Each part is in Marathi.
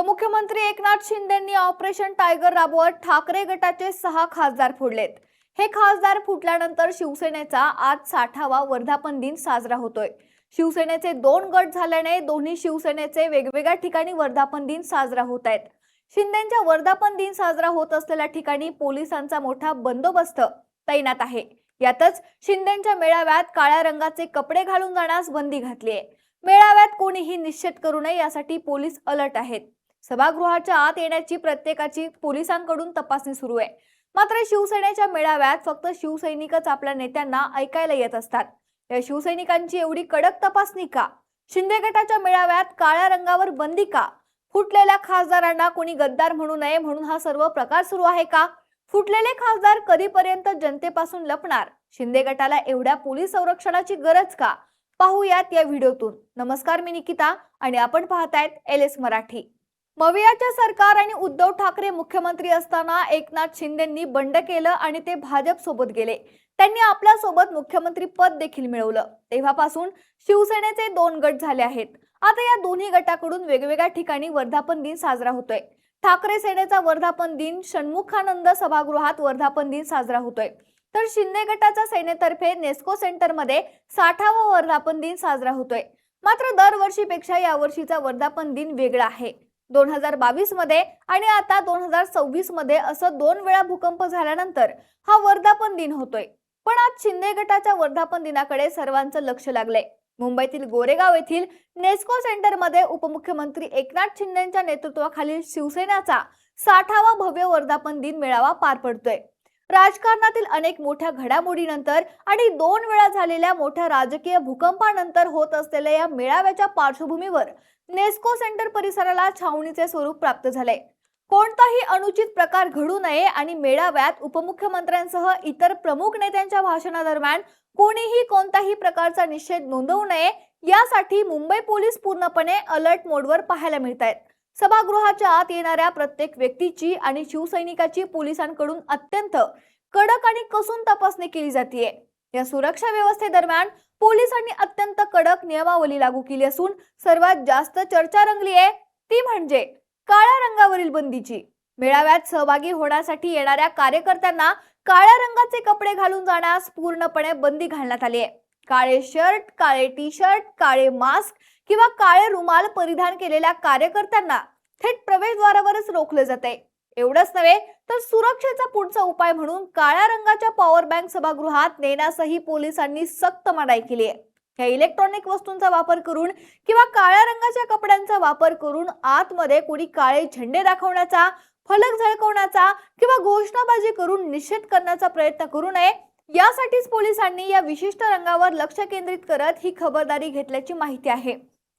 उपमुख्यमंत्री एकनाथ शिंदेंनी ऑपरेशन टायगर राबवत ठाकरे गटाचे 6 खासदार फोडलेत। हे खासदार फुटल्यानंतर शिवसेनेचा आज 60वा वर्धापन दिन साजरा होतोय। शिवसेनेचे 2 गट झाल्याने दोन्ही शिवसेनेचे वेगवेगळ्या ठिकाणी वर्धापन दिन साजरा होत आहेत। शिंदेंच्या वर्धापन दिन साजरा होत असलेल्या ठिकाणी पोलिसांचा मोठा बंदोबस्त तैनात आहे। यातच शिंदेंच्या मेळाव्यात काळ्या रंगाचे कपडे घालून जाण्यास बंदी घातली आहे। मेळाव्यात कोणीही निषेध करू नये यासाठी पोलीस अलर्ट आहेत। सभागृहाच्या आत येण्याची प्रत्येकाची पोलिसांकडून तपासणी सुरू आहे। मात्र शिवसेनेच्या मेळाव्यात फक्त शिवसैनिकच आपल्या नेत्यांना ऐकायला येत असतात। या शिवसैनिकांची एवढी कडक तपासणी का? शिंदे गटाच्या मेळाव्यात काळ्या रंगावर बंदी का? फुटलेल्या खासदारांना कोणी गद्दार म्हणू नये म्हणून हा सर्व प्रकार सुरू आहे का? फुटलेले खासदार कधीपर्यंत जनतेपासून लपणार? शिंदे गटाला एवढ्या पोलीस संरक्षणाची गरज का? पाहूयात या व्हिडिओतून। नमस्कार, मी निकिता आणि आपण पाहतायत LS मराठी। मवियाचे सरकार आणि उद्धव ठाकरे मुख्यमंत्री असताना एकनाथ शिंदेंनी बंड केलं आणि ते भाजप सोबत गेले। त्यांनी आपल्या सोबत मुख्यमंत्री पद देखील मिळवलं। तेव्हापासून शिवसेनेचे 2 गट झाले आहेत। आता या दोन्ही गटाकडून वेगवेगळ्या ठिकाणी वर्धापन दिन साजरा होतोय। ठाकरे सेनेचा वर्धापन दिन षण्मुखानंद सभागृहात वर्धापन दिन साजरा होतोय, तर शिंदे गटाच्या सेनेतर्फे नेस्को सेंटर मध्ये 60वा वर्धापन दिन साजरा होतोय। मात्र दरवर्षीपेक्षा यावर्षीचा वर्धापन दिन वेगळा आहे। 2022 मध्ये आणि आता 2026 मध्ये असं 2 वेळा भूकंप झाल्यानंतर हा वर्धापन दिन होतोय। पण आज शिंदे गटाच्या वर्धापन दिनाकडे सर्वांचं लक्ष लागलंय। मुंबईतील गोरेगाव येथील नेस्को सेंटर मध्ये उपमुख्यमंत्री एकनाथ शिंदेंच्या नेतृत्वाखालील शिवसेनेचा 60वा भव्य वर्धापन दिन मेळावा पार पडतोय। राजकारणातील अनेक मोठ्या घडामोडीनंतर आणि 2 वेळा झालेल्या मोठ्या राजकीय भूकंपानंतर होत असलेल्या या मेळाव्याच्या पार्श्वभूमीवर नेस्को सेंटर परिसराला छावणीचे स्वरूप प्राप्त झाले। कोणताही अनुचित प्रकार घडू नये आणि मेळाव्यात उपमुख्यमंत्र्यांसह इतर प्रमुख नेत्यांच्या भाषणादरम्यान कोणीही कोणत्याही प्रकारचा निषेध नोंदवू नये यासाठी मुंबई पोलीस पूर्णपणे अलर्ट मोडवर पाहायला मिळतात। सभागृहाच्या आत येणाऱ्या प्रत्येक व्यक्तीची आणि शिवसैनिकाची पोलिसांकडून अत्यंत कडक आणि कसून तपासणी केली जाते। या सुरक्षा व्यवस्थेदरम्यान पोलिसांनी अत्यंत कडक नियमावली लागू केली असून सर्वात जास्त चर्चा रंगली आहे ती म्हणजे काळ्या रंगावरील बंदीची। मेळाव्यात सहभागी होण्यासाठी येणाऱ्या कार्यकर्त्यांना काळ्या रंगाचे कपडे घालून जाण्यास पूर्णपणे बंदी घालण्यात आली आहे। काळे शर्ट, काळे टी-शर्ट, काळे मास्क किंवा काळे रुमाल परिधान केलेल्या कार्यकर्त्यांना थेट प्रवेशद्वारावरच रोखले जाते। एवढंच नव्हे तर सुरक्षेचा पुढचा उपाय म्हणून काळ्या रंगाच्या पॉवर बँक सभागृहात नेण्यासही पोलिसांनी सक्त मनाई केली आहे। या इलेक्ट्रॉनिक वस्तूंचा वापर करून किंवा काळ्या रंगाच्या कपड्यांचा वापर करून आतमध्ये कोणी काळे झेंडे दाखवण्याचा, फलक झळकवण्याचा किंवा घोषणाबाजी करून निषेध करण्याचा प्रयत्न करू नये यासाठीच पोलिसांनी या विशिष्ट रंगावर लक्ष केंद्रित करत ही खबरदारी घेतल्याची माहिती आहे।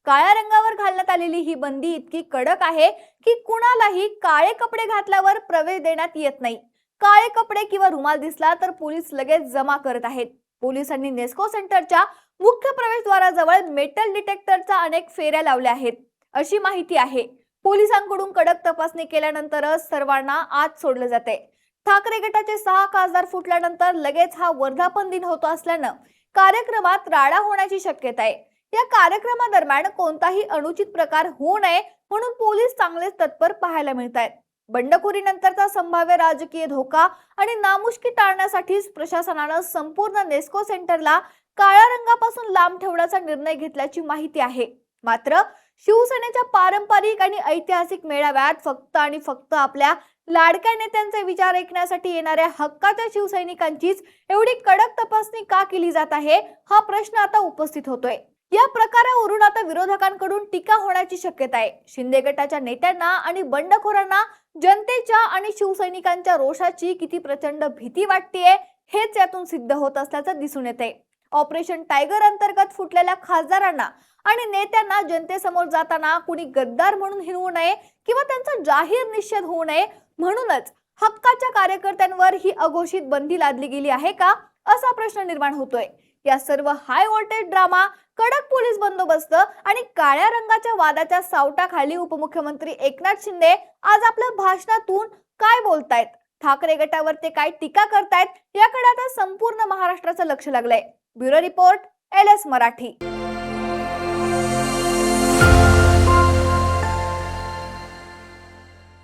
काळ्या रंगावर घालण्यात आलेली ही बंदी इतकी कडक आहे की कुणालाही काळे कपडे घातल्यावर प्रवेश देण्यात येत नाही। काळे कपडे किंवा रुमाल दिसला तर पोलीस लगेच जमा करत आहेत। पोलिसांनी नेस्को सेंटरच्या मुख्य प्रवेशद्वाराजवळ मेटल डिटेक्टरच्या अनेक फेऱ्या लावल्या आहेत अशी माहिती आहे। पोलिसांकडून कडक तपासणी केल्यानंतरच सर्वांना आत सोडले जाते। ठाकरे गटाचे 6 खासदार फुटल्यानंतर लगेच हा वर्धापन दिन होतो असल्यानं कार्यक्रमात राडा होण्याची शक्यता आहे। या कार्यक्रमादरम्यान कोणताही अनुचित प्रकार होऊ नये म्हणून पोलीस चांगलेच तत्पर पाहायला मिळतात। बंडखोरीनंतरचा संभाव्य राजकीय धोका आणि नामुष्की टाळण्यासाठीच प्रशासनानं संपूर्ण नेस्को सेंटरला काळ्या रंगापासून लांब ठेवण्याचा निर्णय घेतल्याची माहिती आहे। मात्र शिवसेनेच्या पारंपरिक आणि ऐतिहासिक मेळाव्यात फक्त आणि फक्त आपल्या लाडक्या नेत्यांचे विचार ऐकण्यासाठी येणाऱ्या हक्काच्या शिवसैनिकांचीच एवढी कडक तपासणी का केली जात आहे हा प्रश्न आता उपस्थित होतोय। या प्रकारावरून आता विरोधकांकडून टीका होण्याची शक्यता आहे। शिंदे गटाच्या नेत्यांना आणि बंडखोरांना जनतेच्या आणि शिवसैनिकांच्या रोषाची किती प्रचंड भीती वाटतेय हेच यातून सिद्ध होत असल्याचं दिसून येते। ऑपरेशन टायगर अंतर्गत फुटलेल्या खासदारांना आणि नेत्यांना जनतेसमोर जाताना कुणी गद्दार म्हणून हिणवू नये किंवा त्यांचा जाहीर निषेध होऊ नये म्हणूनच हक्काच्या कार्यकर्त्यांवर ही अघोषित बंदी लादली गेली आहे का असा प्रश्न निर्माण होतोय। या सर्व हाय व्होल्टेज ड्रामा, कडक पोलीस बंदोबस्त आणि काळ्या रंगाच्या वादाच्या सावटाखाली उपमुख्यमंत्री एकनाथ शिंदे आज आपल्या भाषणातून काय बोलतायत, ठाकरे गटावर ते काय टीका करतायत याकडे आता संपूर्ण महाराष्ट्राचं लक्ष लागलंय। Bureau report LS Marathi.